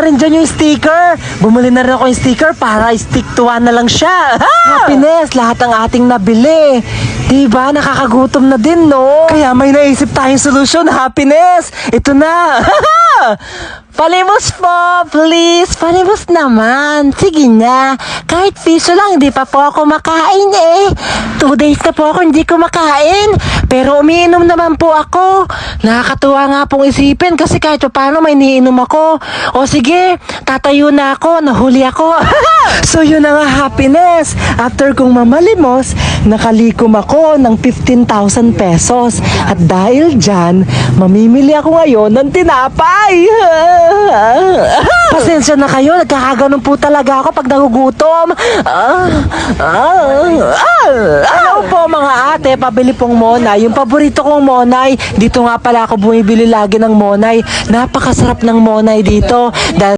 rin dyan yung sticker. Bumili na rin ako yung sticker para stick to one na lang siya. Happiness, lahat ng ating nabili. Diba? Nakakagutom na din, no? Kaya may naisip tayong solusyon, Happiness. Ito na. Palimos po, please. Palimos naman. Sige na. Kahit piso lang, hindi pa po ako makain eh. 2 days na po ako hindi kumakain. Pero umiinom naman po ako. Nakakatuwa nga pong isipin kasi kahit pa paano may niinom ako. O sige, tatayo na ako. Nahuli ako. So yun na nga, Happiness. After kong mamalimos, nakalikom ako ng 15,000 pesos. At dahil dyan, mamimili ako ngayon ng tinapay. Pasensya na kayo, nagkakaganon po talaga ako pag nagugutom. Ano po mga ate, pabili pong monay. Yung paborito kong monay, dito nga pala ako bumibili lagi ng monay. Napakasarap ng monay dito. Dahil